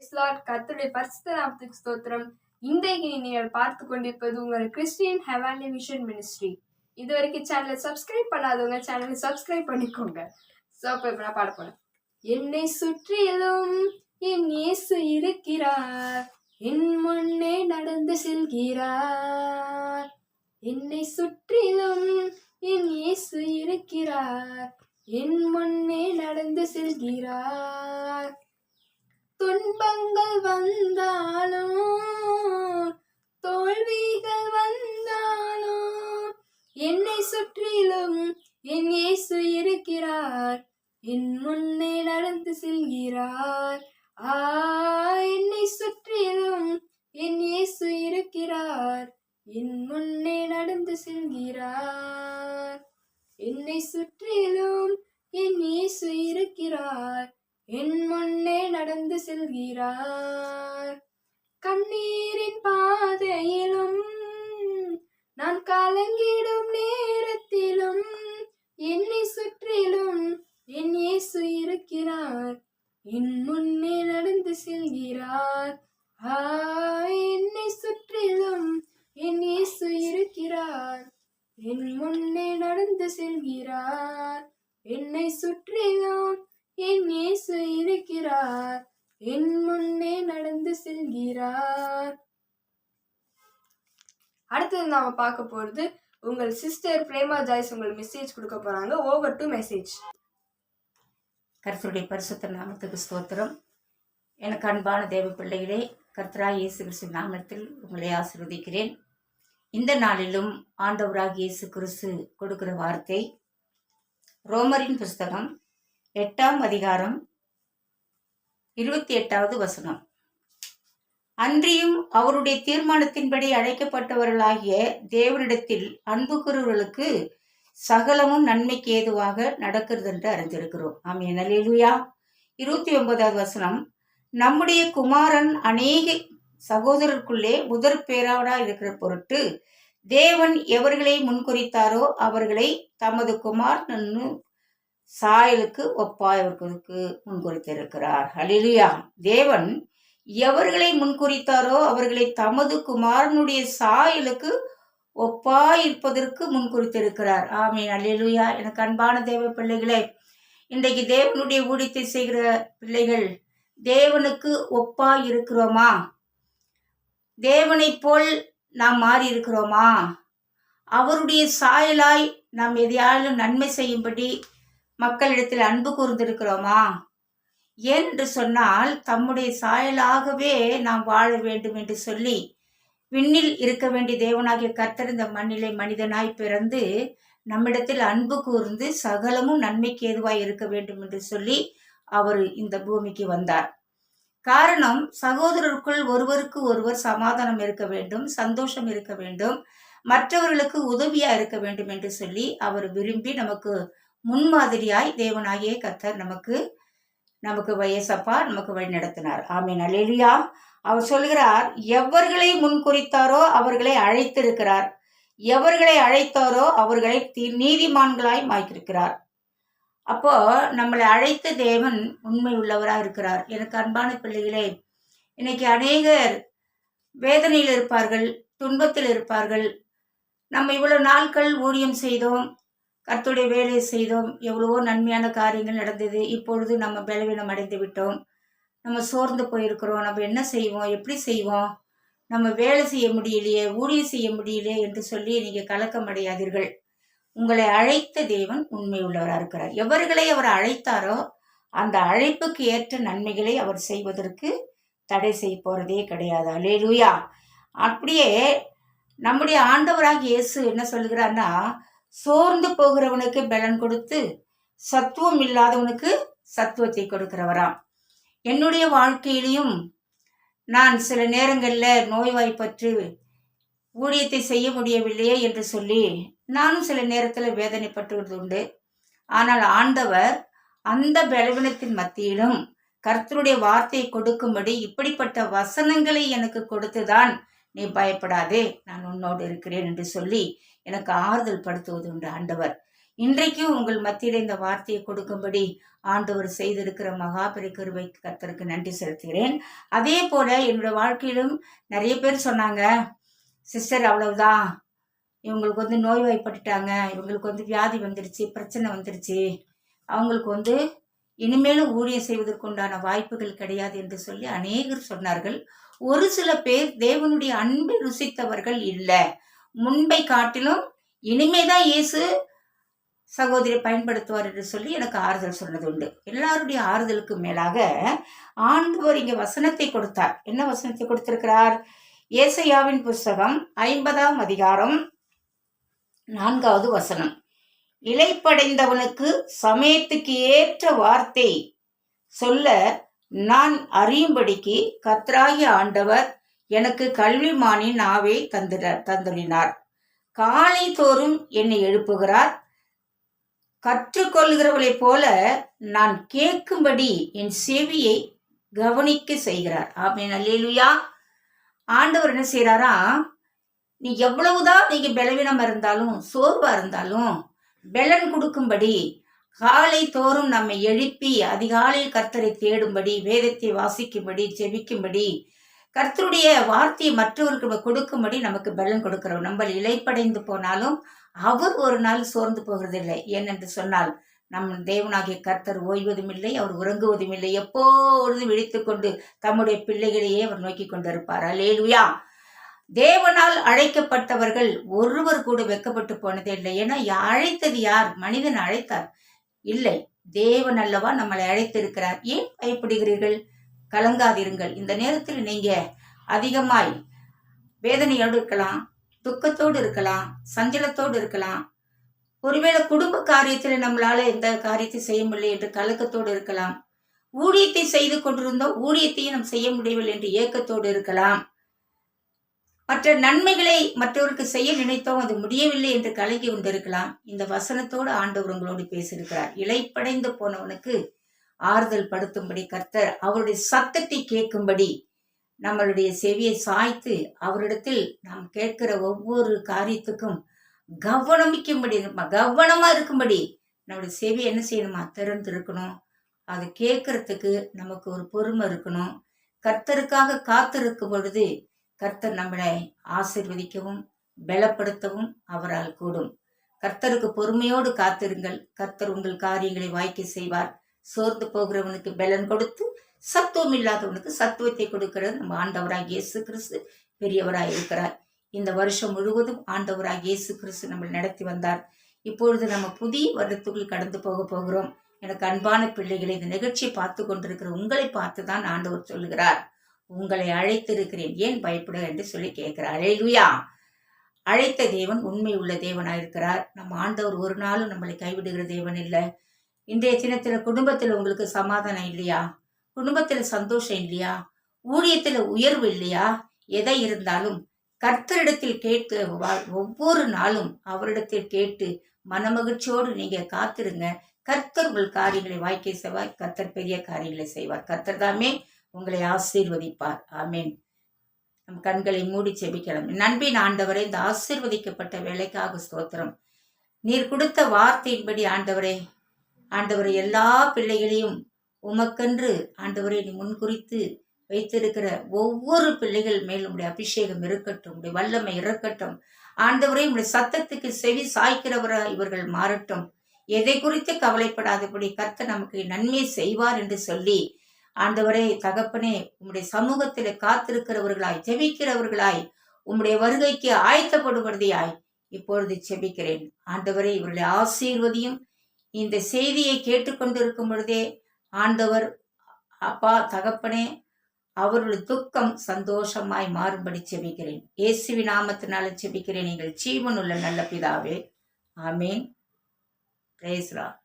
கர்த்தருடைய பரிசுத்த நாமத்துக்கு ஸ்தோத்திரம். இன்றைக்கு நீங்கள் பார்த்து கொண்டிருப்பது உங்கள் கிறிஸ்டியன் ஹெவான்லி மிஷன் மினிஸ்ட்ரி. இது வரைக்கும் சேனலை சப்ஸ்கிரைப் பண்ணாதவங்க சேனலை சப்ஸ்கிரைப் பண்ணிக்கோங்க. ஸோ இப்போ நான் பாட போறேன். என்னை சுற்றிலும் என் இயேசு இருக்கிறார், என் முன்னே நடந்து செல்கிறார். என்னை சுற்றிலும் என் இயேசு இருக்கிறார், என் முன்னே நடந்து செல்கிறார். துன்பங்கள் வந்தாலும் தோல்விகள் வந்தாலும் என்னை சுற்றிலும் என் இயேசு இருக்கிறார், என் முன்னே நடந்து செல்கிறார். என்னை சுற்றிலும் என் இயேசு இருக்கிறார், என் முன்னே நடந்து செல்கிறார். என்னை சுற்றிலும் என் இயேசு இருக்கிறார், என் முன்னே நடந்து செல்கிறார். கண்ணீரின் பாதையிலும் நான் கலங்கிடும் நேரத்திலும் என்னை சுற்றிலும் என் இயேசு இருக்கிறார், என் முன்னே நடந்து செல்கிறார். என்னை சுற்றிலும் என் இயேசு இருக்கிறார், என் முன்னே நடந்து செல்கிறார். என்னை சுற்றிலும் என் இயேசு இருக்கிறார், என் முன்னே நடந்து செல்கிறார். அடுத்தது நாம பார்க்க போறது உங்கள் சிஸ்டர் பிரேமா ஜாய்ஸ் உங்களுக்கு மெசேஜ் கொடுக்க போறாங்க. Over to message. கர்த்தருடைய பரிசுத்த நாமத்துக்கு ஸ்தோத்திரம். எனக்கு அன்பான தேவ பிள்ளைகளே, கர்த்தராய் இயேசு கிறிஸ்து நாமத்தில் உங்களை ஆசீர்வதிக்கிறேன். இந்த நாளிலும் ஆண்டவராக இயேசு கிறிஸ்து கொடுக்கிற வார்த்தை ரோமரின் புஸ்தகம் 8ஆம் அதிகாரம் 28வது வசனம். அன்றியும் அவருடைய தீர்மானத்தின்படி அழைக்கப்பட்டவர்களாகிய தேவனிடத்தில் அன்பு கூறுவர்களுக்கு சகலமும் நன்மைக்கு ஏதுவாக நடக்கிறது என்று அறிந்திருக்கிறோம். ஆமென். அல்லேலூயா. 29வது வசனம். நம்முடைய குமாரன் அநேக சகோதரருக்குள்ளே முதற் பேராவராய் இருக்கிற பொருட்டு தேவன் எவர்களை முன்குறித்தாரோ அவர்களை தமது குமாரன் சாயலுக்கு ஒப்பாயவர்களுக்கு முன்குறித்திருக்கிறார். அல்லேலூயா. தேவன் எவர்களை முன்குறித்தாரோ அவர்களை தமது குமாரனுடைய சாயலுக்கு ஒப்பாயிருப்பதற்கு முன்குறித்திருக்கிறார். ஆமென். அல்லேலூயா. எனக்கு அன்பான தேவ பிள்ளைகளே, இன்றைக்கு தேவனுடைய ஊழியத்தை செய்கிற பிள்ளைகள் தேவனுக்கு ஒப்பாய் இருக்கிறோமா? தேவனை போல் நாம் மாறி இருக்கிறோமா? அவருடைய சாயலாய் நாம் எதையாலும் நன்மை செய்யும்படி மக்களிடத்தில் அன்பு கூர்ந்திருக்கிறோமா என்று சொன்னால், தம்முடைய சாயலாகவே நாம் வாழ வேண்டும் என்று சொல்லி விண்ணில் இருக்க வேண்டிய தேவனாகிய கர்த்தர் இந்த மண்ணிலே மனிதனாய் பிறந்து நம்மிடத்தில் அன்பு கூர்ந்து சகலமும் நன்மைக்கு ஏதுவாய் இருக்க வேண்டும் என்று சொல்லி அவர் இந்த பூமிக்கு வந்தார். காரணம், சகோதரருக்குள் ஒருவருக்கு ஒருவர் சமாதானம் இருக்க வேண்டும், சந்தோஷம் இருக்க வேண்டும், மற்றவர்களுக்கு உதவியா இருக்க வேண்டும் என்று சொல்லி அவர் விரும்பி நமக்கு முன்மாதிரியாய் தேவனாகிய கர்த்தர் நமக்கு வயசப்பா நமக்கு வழி நடத்தினார். ஆமென். அல்லேலூயா. அவர் சொல்கிறார், எவர்களை முன்குறித்தாரோ அவர்களை அழைத்திருக்கிறார், எவர்களை அழைத்தாரோ அவர்களை நீதிமான்களாய் மாற்றிருக்கிறார். அப்போ நம்மளை அழைத்த தேவன் உண்மை உள்ளவராக இருக்கிறார். எனக்கு அன்பான பிள்ளைகளே, இன்னைக்கு அநேகர் வேதனையில் இருப்பார்கள், துன்பத்தில் இருப்பார்கள். நம்ம இவ்வளவு நாட்கள் ஊழியம் செய்தோம், கர்த்தருடைய வேலையை செய்தோம், எவ்வளவோ நன்மையான காரியங்கள் நடந்தது. இப்பொழுது நம்ம பலவீனம் அடைந்து விட்டோம், நம்ம சோர்ந்து போயிருக்கிறோம். நம்ம என்ன செய்வோம், எப்படி செய்வோம், நம்ம வேலை செய்ய முடியலையே, ஊழியம் செய்ய முடியலையே என்று சொல்லி நீங்கள் கலக்கம் அடையாதீர்கள். உங்களை அழைத்த தேவன் உண்மை உள்ளவராக இருக்கிறார். எவர்களை அவர் அழைத்தாரோ அந்த அழைப்புக்கு ஏற்ற நன்மைகளை அவர் செய்வதற்கு தடை செய்ய போகிறதே கிடையாது. அல்லேலூயா. அப்படியே நம்முடைய ஆண்டவராக இயேசு என்ன சொல்கிறார்னா, சோர்ந்து போகிறவனுக்கு பலன் கொடுத்து சத்துவம் இல்லாதவனுக்கு சத்துவத்தை கொடுக்கிறவராம். என்னுடைய வாழ்க்கையிலையும் நான் சில நேரங்களில் நோய்வாய்ப்பற்று ஊழியத்தை செய்ய முடியவில்லையே என்று சொல்லி நானும் சில நேரத்தில் வேதனைப்பட்டுவது உண்டு. ஆனால் ஆண்டவர் அந்த பலவீனத்தின் மத்தியிலும் கர்த்தருடைய வார்த்தையை கொடுக்கும்படி இப்படிப்பட்ட வசனங்களை எனக்கு கொடுத்துதான், நீ பயப்படாதே, நான் உன்னோடு இருக்கிறேன் என்று சொல்லி எனக்கு ஆறுதல் படுத்துவது உண்டு ஆண்டவர். இன்றைக்கும் உங்கள் மத்தியில் இந்த வார்த்தையை கொடுக்கும்படி ஆண்டவர் செய்திருக்கிற மகாபெரிய கிருபைக்கு கர்த்தருக்கு நன்றி செலுத்துகிறேன். அதே போல என்னோட வாழ்க்கையிலும் நிறைய பேர் சொன்னாங்க, சிஸ்டர் அவ்வளவுதான், இவங்களுக்கு நோய்வாய்ப்பட்டுட்டாங்க, இவங்களுக்கு வியாதி வந்துடுச்சு, பிரச்சனை வந்துடுச்சு, அவங்களுக்கு இனிமேலும் ஊழியம் செய்வதற்குண்டான வாய்ப்புகள் கிடையாது என்று சொல்லி அநேகர் சொன்னார்கள். ஒரு சில பேர் தேவனுடைய அன்பை ருசித்தவர்கள் இல்லை. முன்பை காட்டிலும் இனிமேதான் இயேசு சகோதரியை பயன்படுத்துவார் என்று சொல்லி எனக்கு ஆறுதல் சொன்னது உண்டு. எல்லாருடைய ஆறுதலுக்கு மேலாக ஆண்டவர் இங்க வசனத்தை கொடுத்தார். என்ன வசனத்தை கொடுத்திருக்கிறார்? ஏசாயாவின் புஸ்தகம் 50ஆம் அதிகாரம் 4வது வசனம். இளைப்படைந்தவனுக்கு சமயத்துக்கு ஏற்ற வார்த்தை சொல்ல நான் அறியும்படிக்கு கர்த்தராகிய ஆண்டவர் எனக்கு கல்விமானின் நாவை தந்துள்ளினார். காலை தோறும் என்னை எழுப்புகிறார். கற்றுக்கொள்கிறவளைப் போல நான் கேட்கும்படி என் செவியை கவனிக்க செய்கிறார். ஆமென், அல்லேலூயா. ஆண்டவர் என்ன செய்யறாரா, நீ எவ்வளவுதான் நீங்க பலவீனமா இருந்தாலும் சோர்வா இருந்தாலும் பலன் கொடுக்கும்படி காலை தோறும் நம்மை எழுப்பி அதிகாலையில் கர்த்தரை தேடும்படி, வேதத்தை வாசிக்கும்படி, ஜெபிக்கும்படி, கர்த்தருடைய வார்த்தையை மற்றவர்களுக்கு கொடுக்கும்படி நமக்கு பலன் கொடுக்கிறோம். நம்ம இளைப்படைந்து போனாலும் அவர் ஒரு நாள் சோர்ந்து போகிறதில்லை. ஏனென்று சொன்னால் நம் தேவனாகிய கர்த்தர் ஓய்வதும் இல்லை, அவர் உறங்குவதும் இல்லை. எப்பொழுதும் விழித்துக் கொண்டு தம்முடைய பிள்ளைகளையே அவர் நோக்கி கொண்டிருப்பார். அல்லேலூயா. தேவனால் அழைக்கப்பட்டவர்கள் ஒருவர் கூட வெட்கப்பட்டு போனதே இல்லை. ஏன்னா அழைத்தது யார்? மனிதன் அழைத்தார் இல்லை, தேவன் அல்லவா நம்மளை அழைத்திருக்கிறார். ஏன் பயப்படுகிறீர்கள்? கலங்காதிருங்கள். இந்த நேரத்தில் நீங்க அதிகமாய் வேதனையோடு இருக்கலாம், துக்கத்தோடு இருக்கலாம், சஞ்சலத்தோடு இருக்கலாம், ஒருவேளை குடும்ப காரியத்தில் நம்மளால எந்த காரியத்தை செய்ய முடியல என்று கலக்கத்தோடு இருக்கலாம், ஊழியத்தை செய்து கொண்டிருந்தோம் ஊழியத்தையும் நாம் செய்ய முடியவில்லை என்று ஏக்கத்தோடு இருக்கலாம், மற்ற நன்மைகளை மற்றவருக்கு செய்ய நினைத்தோம் அது முடியவில்லை என்று கலங்கி கொண்டிருக்கலாம். இந்த வசனத்தோடு ஆண்டவர் உங்களோடு பேசியிருக்கிறார். இளைப்படைந்து போனவனுக்கு ஆறுதல் படுத்தும்படி கர்த்தர் அவருடைய சத்தத்தை கேட்கும்படி நம்மளுடைய செவியை சாய்த்து அவரிடத்தில் நாம் கேட்கிற ஒவ்வொரு காரியத்துக்கும் கவனமா இருக்கும்படி நம்முடைய செவி என்ன செய்யணுமா? திறந்து இருக்கணும். அது கேட்கறதுக்கு நமக்கு ஒரு பொறுமை இருக்கணும். கர்த்தருக்காக காத்திருக்கும் பொழுது கர்த்தர் நம்மளை ஆசீர்வதிக்கவும் பலப்படுத்தவும் அவரால் கூடும். கர்த்தருக்கு பொறுமையோடு காத்திருங்கள். கர்த்தர் உங்கள் காரியங்களை வாய்க்க செய்வார். சோர்ந்து போகிறவனுக்கு பலன் கொடுத்து சத்துவம் இல்லாதவனுக்கு சத்துவத்தை கொடுக்கிறது நம்ம ஆண்டவராக இயேசு கிறிஸ்து பெரியவராக இருக்கிறார். இந்த வருஷம் முழுவதும் ஆண்டவராக இயேசு கிறிஸ்து நம்மளை நடத்தி வந்தார். இப்பொழுது நம்ம புதிய வருடத்துக்குள் கடந்து போகிறோம். எனக்கு அன்பான பிள்ளைகளை, இந்த நிகழ்ச்சியை பார்த்து கொண்டிருக்கிற உங்களை பார்த்து தான் ஆண்டவர் சொல்லுகிறார், உங்களை அழைத்திருக்கிறேன், ஏன் பயப்பட என்று சொல்லி கேட்கிறார். அல்லேலூயா. அழைத்த தேவன் உண்மை உள்ள தேவனாயிருக்கிறார். நம்ம ஆண்டவர் ஒரு நாளும் நம்மளை கைவிடுகிற தேவன் இல்லை. இன்றைய தினத்துல குடும்பத்துல உங்களுக்கு சமாதானம் இல்லையா? குடும்பத்துல சந்தோஷம் இல்லையா? ஊழியத்துல உயர்வு இல்லையா? எதை இருந்தாலும் கர்த்தரிடத்தில் கேட்டு ஒவ்வொரு நாளும் அவரிடத்தில் கேட்டு மனமகிழ்ச்சியோடு நீங்க காத்திருங்க. கர்த்தர் உங்கள் காரியங்களை வாய்க்கை செய்வார். கர்த்தர் பெரிய காரியங்களை செய்வார். கர்த்தர் தாமே உங்களை ஆசீர்வதிப்பார். ஆமேன். நம் கண்களை மூடி செபிக்கலாம். நண்பின் ஆண்டவரே, இந்த ஆசீர்வதிக்கப்பட்ட வேலைக்காக ஸ்தோத்திரம். நீர் கொடுத்த வார்த்தையின்படி ஆண்டவரே எல்லா பிள்ளைகளையும் உமக்கென்று ஆண்டவரே நீ முன்குறித்து வைத்திருக்கிற ஒவ்வொரு பிள்ளைகள் மேலும் உடைய அபிஷேகம் இருக்கட்டும், உடைய வல்லமை இருக்கட்டும். ஆண்டவரே உடைய சத்தத்துக்கு செவி சாய்க்கிறவராக இவர்கள் மாறட்டும். எதை குறித்து கவலைப்படாதபடி கர்த்தர் நமக்கு நன்மை செய்வார் என்று சொல்லி ஆண்டவரே தகப்பனே உம்முடைய சமூகத்தில் காத்திருக்கிறவர்களாய் ஜெபிக்கிறவர்களாய் உம்முடைய வருகைக்கு ஆயத்தப்படுவதையாய் இப்பொழுது ஜெபிக்கிறேன். ஆண்டவரே இவர்களை ஆசீர்வதியும். இந்த செய்தியை கேட்டுக்கொண்டிருக்கும் பொழுதே ஆண்டவர் அப்பா தகப்பனே அவருடைய துக்கம் சந்தோஷமாய் மாறும்படி ஜெபிக்கிறேன். இயேசுவின் நாமத்தினால ஜெபிக்கிறேன். நீங்கள் ஜீவனுள்ள நல்ல பிதாவே. ஆமேன். Praise the Lord.